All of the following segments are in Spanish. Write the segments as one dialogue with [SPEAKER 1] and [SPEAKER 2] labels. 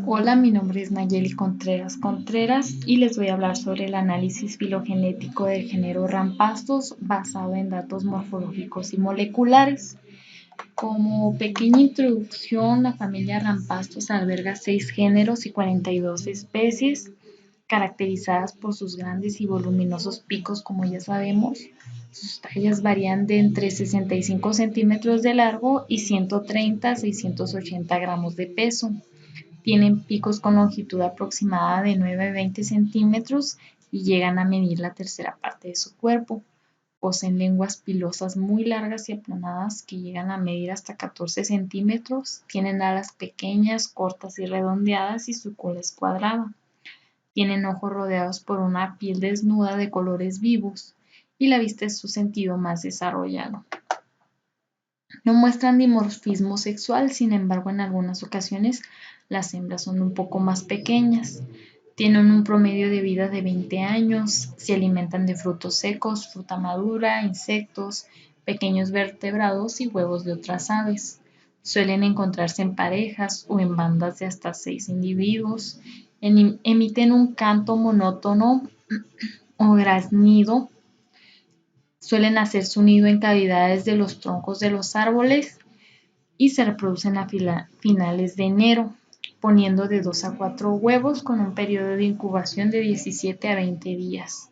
[SPEAKER 1] Hola, mi nombre es Nayeli Contreras y les voy a hablar sobre el análisis filogenético del género Rampastos basado en datos morfológicos y moleculares. Como pequeña introducción, la familia Rampastos alberga 6 géneros y 42 especies, caracterizadas por sus grandes y voluminosos picos, como ya sabemos. Sus tallas varían de entre 65 centímetros de largo y 130 a 680 gramos de peso. Tienen picos con longitud aproximada de 9 a 20 centímetros y llegan a medir la tercera parte de su cuerpo. Poseen lenguas pilosas muy largas y aplanadas que llegan a medir hasta 14 centímetros. Tienen alas pequeñas, cortas y redondeadas y su cola es cuadrada. Tienen ojos rodeados por una piel desnuda de colores vivos y la vista es su sentido más desarrollado. No muestran dimorfismo sexual, sin embargo, en algunas ocasiones las hembras son un poco más pequeñas. Tienen un promedio de vida de 20 años, se alimentan de frutos secos, fruta madura, insectos, pequeños vertebrados y huevos de otras aves. Suelen encontrarse en parejas o en bandas de hasta 6 individuos. Emiten un canto monótono o graznido. Suelen hacer su nido en cavidades de los troncos de los árboles y se reproducen a finales de enero, poniendo de 2 a 4 huevos con un periodo de incubación de 17 a 20 días.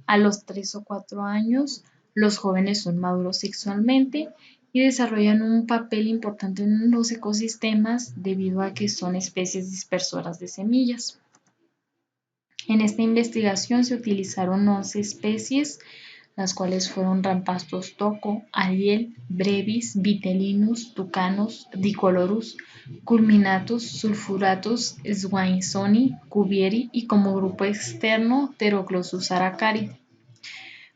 [SPEAKER 1] A los 3 o 4 años, los jóvenes son maduros sexualmente y desarrollan un papel importante en los ecosistemas debido a que son especies dispersoras de semillas. En esta investigación se utilizaron 11 especies, las cuales fueron Rampastos toco, Ariel, Brevis, Vitellinus, Tucanus, Dicolorus, Culminatus, Sulfuratus, Swainsonia, Cuvieri y como grupo externo Pteroglossus aracari.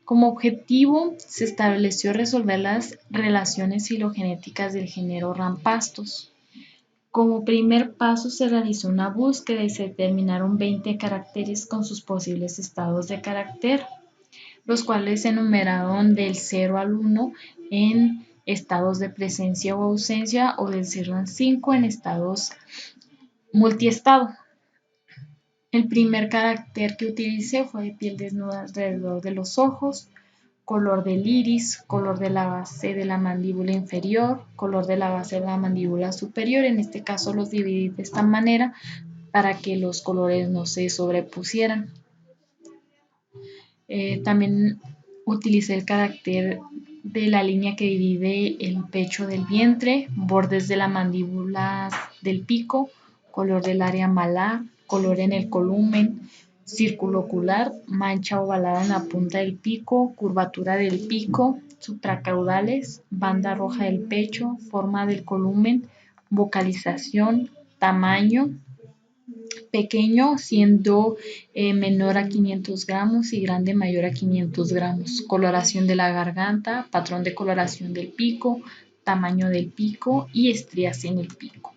[SPEAKER 1] Como objetivo se estableció resolver las relaciones filogenéticas del género Rampastos. Como primer paso se realizó una búsqueda y se determinaron 20 caracteres con sus posibles estados de carácter, los cuales se enumeraron del 0 al 1 en estados de presencia o ausencia o del 0 al 5 en estados multiestado. El primer carácter que utilicé fue de piel desnuda alrededor de los ojos, color del iris, color de la base de la mandíbula inferior, color de la base de la mandíbula superior. En este caso los dividí de esta manera para que los colores no se sobrepusieran. También utilicé el carácter de la línea que divide el pecho del vientre, bordes de la mandíbula del pico, color del área malar, color en el columen, círculo ocular, mancha ovalada en la punta del pico, curvatura del pico, supracaudales, banda roja del pecho, forma del columen, vocalización, tamaño, pequeño siendo menor a 500 gramos y grande mayor a 500 gramos. Coloración de la garganta, patrón de coloración del pico, tamaño del pico y estrías en el pico.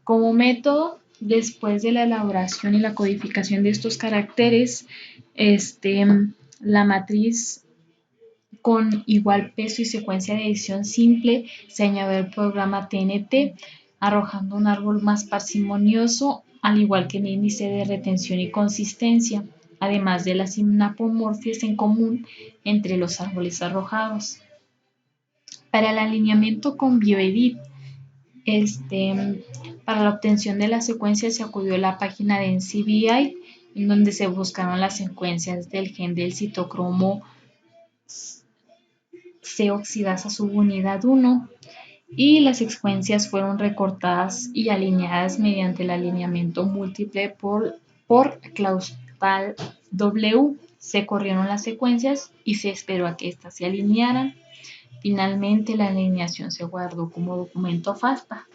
[SPEAKER 1] Como método, después de la elaboración y la codificación de estos caracteres, la matriz con igual peso y secuencia de edición simple se añadió el programa TNT, arrojando un árbol más parsimonioso, al igual que el índice de retención y consistencia, además de las sinapomorfias en común entre los árboles arrojados. Para el alineamiento con Bioedit, para la obtención de la secuencia se acudió a la página de NCBI, en donde se buscaron las secuencias del gen del citocromo C oxidasa subunidad 1 y las secuencias fueron recortadas y alineadas mediante el alineamiento múltiple por Clausthal W. Se corrieron las secuencias y se esperó a que éstas se alinearan. Finalmente, la alineación se guardó como documento FASTA.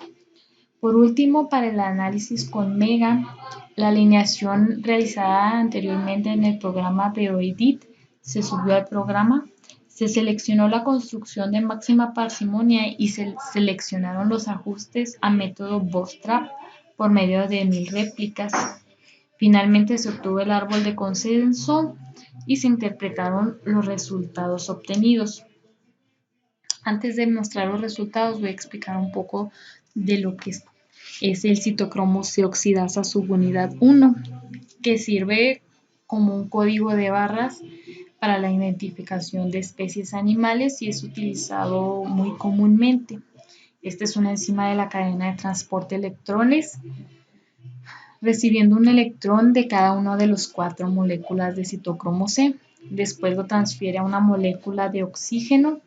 [SPEAKER 1] Por último, para el análisis con Mega, la alineación realizada anteriormente en el programa Bioedit se subió al programa. Se seleccionó la construcción de máxima parsimonia y se seleccionaron los ajustes a método Bootstrap por medio de 1000 réplicas. Finalmente se obtuvo el árbol de consenso y se interpretaron los resultados obtenidos. Antes de mostrar los resultados voy a explicar un poco de lo que es el citocromo C oxidasa subunidad 1, que sirve como un código de barras para la identificación de especies animales y es utilizado muy comúnmente. Esta es una enzima de la cadena de transporte de electrones, recibiendo un electrón de cada una de las 4 moléculas de citocromo C. Después lo transfiere a una molécula de oxígeno,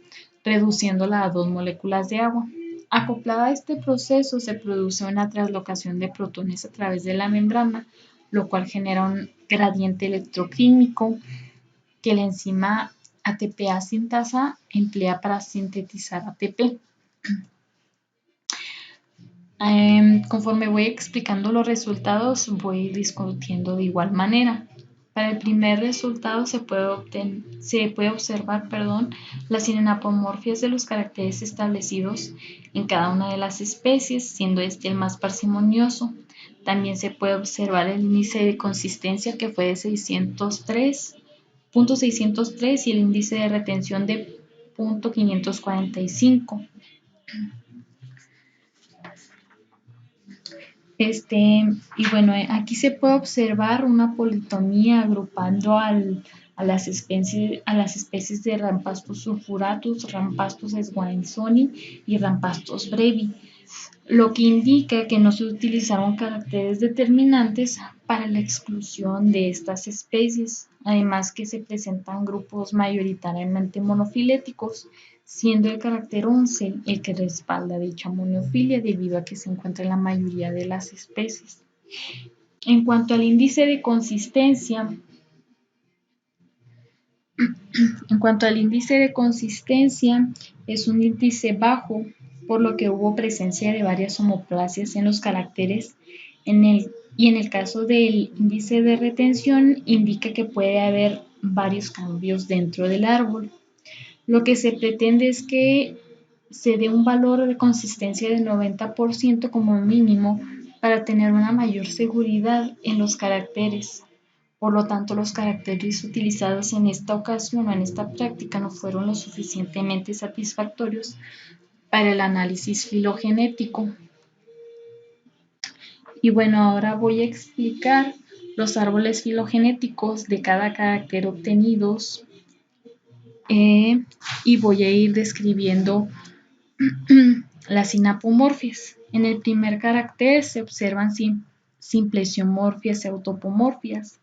[SPEAKER 1] reduciéndola a 2 moléculas de agua. Acoplada a este proceso se produce una translocación de protones a través de la membrana, lo cual genera un gradiente electroquímico que la enzima ATPase sintasa emplea para sintetizar ATP. Conforme voy explicando los resultados, voy discutiendo de igual manera. Para el primer resultado se puede observar las sinapomorfias de los caracteres establecidos en cada una de las especies, siendo este el más parsimonioso. También se puede observar el índice de consistencia, que fue de 603.603, y el índice de retención de 0.545. Y bueno, aquí se puede observar una politomía agrupando a las especies de Rampastos sulfuratus, Rampastos swansoni y Rampastos brevi, lo que indica que no se utilizaron caracteres determinantes para la exclusión de estas especies, además que se presentan grupos mayoritariamente monofiléticos, siendo el carácter 11 el que respalda dicha monofilia debido a que se encuentra en la mayoría de las especies. En cuanto al índice de consistencia, es un índice bajo, por lo que hubo presencia de varias homoplasias en los caracteres, y en el caso del índice de retención indica que puede haber varios cambios dentro del árbol. Lo que se pretende es que se dé un valor de consistencia del 90% como mínimo para tener una mayor seguridad en los caracteres. Por lo tanto, los caracteres utilizados en esta ocasión o en esta práctica no fueron lo suficientemente satisfactorios para el análisis filogenético. Y bueno, ahora voy a explicar los árboles filogenéticos de cada carácter obtenidos y voy a ir describiendo las sinapomorfias. En el primer carácter se observan simplesiomorfias y autapomorfias.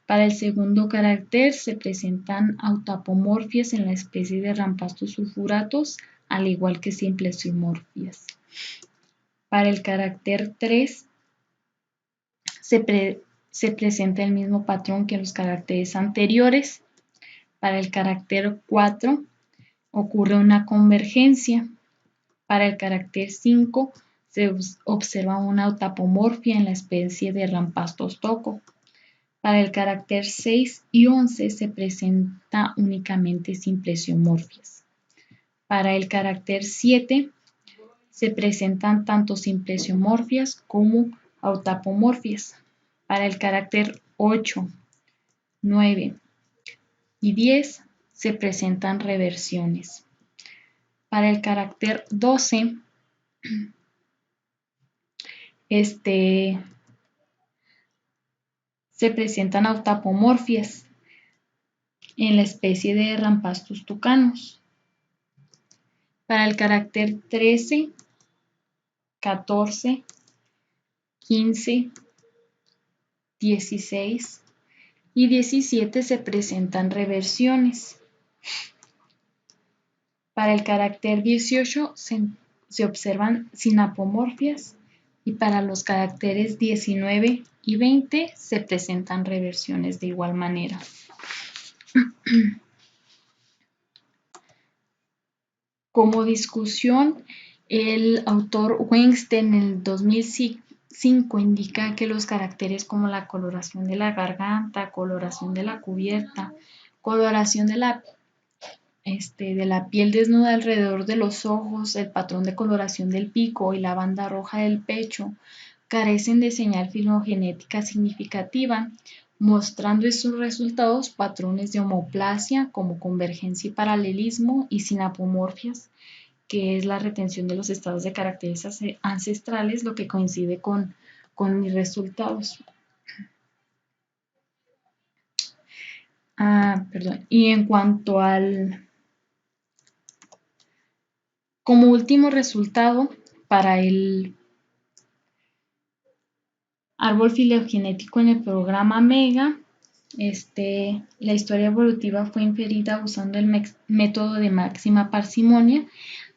[SPEAKER 1] Para el segundo carácter se presentan autapomorfias en la especie de Rampastos sulfuratus, al igual que simplesiomorfias. Para el carácter 3 se presenta el mismo patrón que en los caracteres anteriores. Para el carácter 4 ocurre una convergencia. Para el carácter 5 se observa una autapomorfia en la especie de Rampastos toco. Para el carácter 6 y 11 se presenta únicamente simplesiomorfias. Para el carácter 7 se presentan tanto simplesiomorfias como autapomorfias. Para el carácter 8, 9 y 10 se presentan reversiones. Para el carácter 12 se presentan autapomorfias en la especie de Rampastos tucanus. Para el carácter 13, 14, 15, 16 y 17 se presentan reversiones. Para el carácter 18 se observan sinapomorfias y para los caracteres 19 y 20 se presentan reversiones de igual manera. Como discusión, el autor Weinstein en el 2005 indica que los caracteres como la coloración de la garganta, coloración de la cubierta, coloración de la piel desnuda alrededor de los ojos, el patrón de coloración del pico y la banda roja del pecho carecen de señal filogenética significativa, mostrando en sus resultados patrones de homoplasia como convergencia y paralelismo y sinapomorfias que es la retención de los estados de caracteres ancestrales, lo que coincide con mis resultados. Perdón. Y en cuanto como último resultado, para el árbol filogenético en el programa MEGA, la historia evolutiva fue inferida usando el método de máxima parsimonia,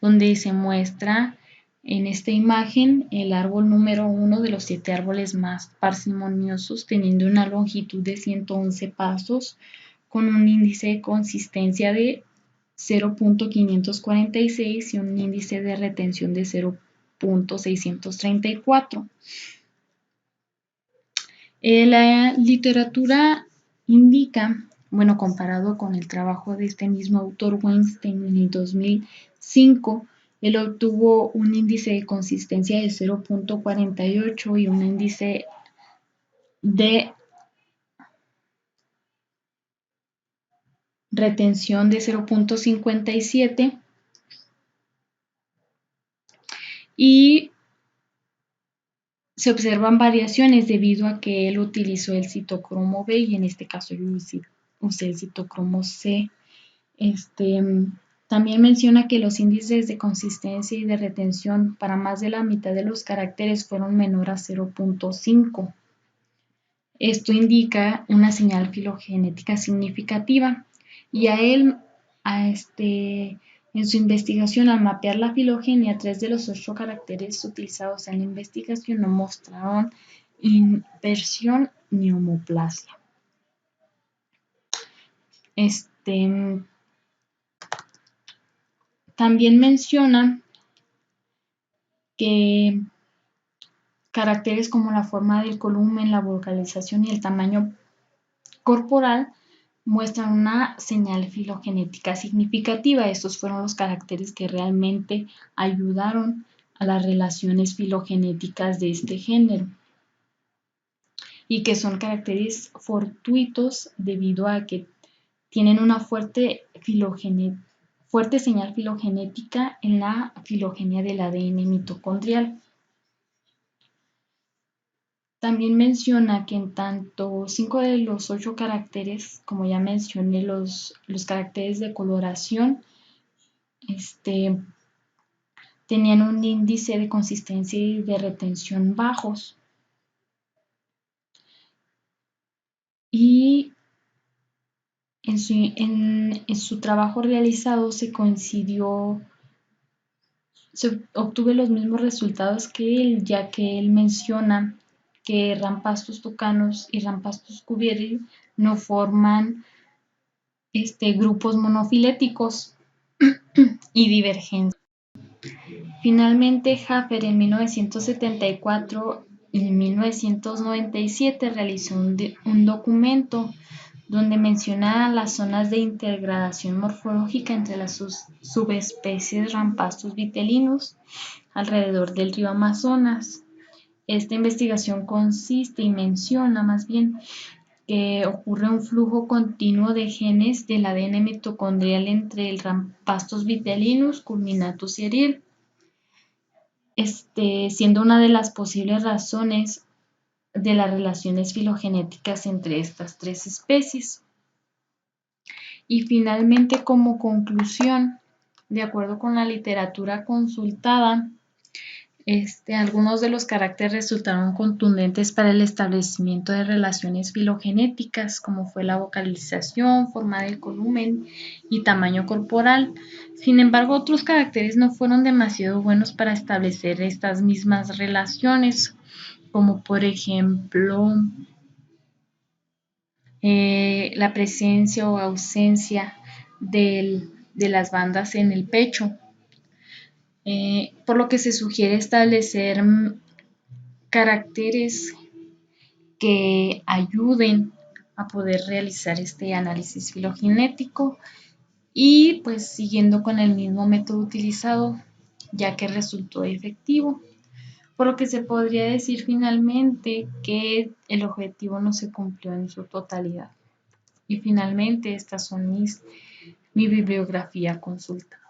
[SPEAKER 1] donde se muestra en esta imagen el árbol número 1 de los 7 árboles más parsimoniosos, teniendo una longitud de 111 pasos, con un índice de consistencia de 0.546 y un índice de retención de 0.634. La literatura indica, bueno, comparado con el trabajo de este mismo autor Weinstein en el 2005, él obtuvo un índice de consistencia de 0.48 y un índice de retención de 0.57 y se observan variaciones debido a que él utilizó el citocromo B y en este caso yo usé el citocromo C. También menciona que los índices de consistencia y de retención para más de la mitad de los caracteres fueron menor a 0.5. Esto indica una señal filogenética significativa y en su investigación, al mapear la filogenia, 3 de los 8 caracteres utilizados en la investigación no mostraron inversión ni homoplasia. También menciona que caracteres como la forma del columen, la vocalización y el tamaño corporal muestran una señal filogenética significativa. Estos fueron los caracteres que realmente ayudaron a las relaciones filogenéticas de este género y que son caracteres fortuitos debido a que tienen una fuerte señal filogenética en la filogenia del ADN mitocondrial. También menciona que en tanto 5 de los 8 caracteres, como ya mencioné, los caracteres de coloración, tenían un índice de consistencia y de retención bajos. Y en su trabajo realizado se obtuvo los mismos resultados que él, ya que él menciona que Rampastos tucanus y Rampastos cuvieri no forman grupos monofiléticos y divergentes. Finalmente, Haffer en 1974 y 1997 realizó un documento donde menciona las zonas de intergradación morfológica entre las subespecies Rampastos vitellinus alrededor del río Amazonas. Esta investigación consiste y menciona más bien que ocurre un flujo continuo de genes del ADN mitocondrial entre el Rampastos vitellinus, culminatus y eril, siendo una de las posibles razones de las relaciones filogenéticas entre estas 3 especies. Y finalmente, como conclusión, de acuerdo con la literatura consultada, algunos de los caracteres resultaron contundentes para el establecimiento de relaciones filogenéticas, como fue la vocalización, forma del columen y tamaño corporal. Sin embargo, otros caracteres no fueron demasiado buenos para establecer estas mismas relaciones, como por ejemplo la presencia o ausencia de las bandas en el pecho. Por lo que se sugiere establecer caracteres que ayuden a poder realizar este análisis filogenético y pues siguiendo con el mismo método utilizado, ya que resultó efectivo. Por lo que se podría decir finalmente que el objetivo no se cumplió en su totalidad. Y finalmente estas son mi bibliografía consulta.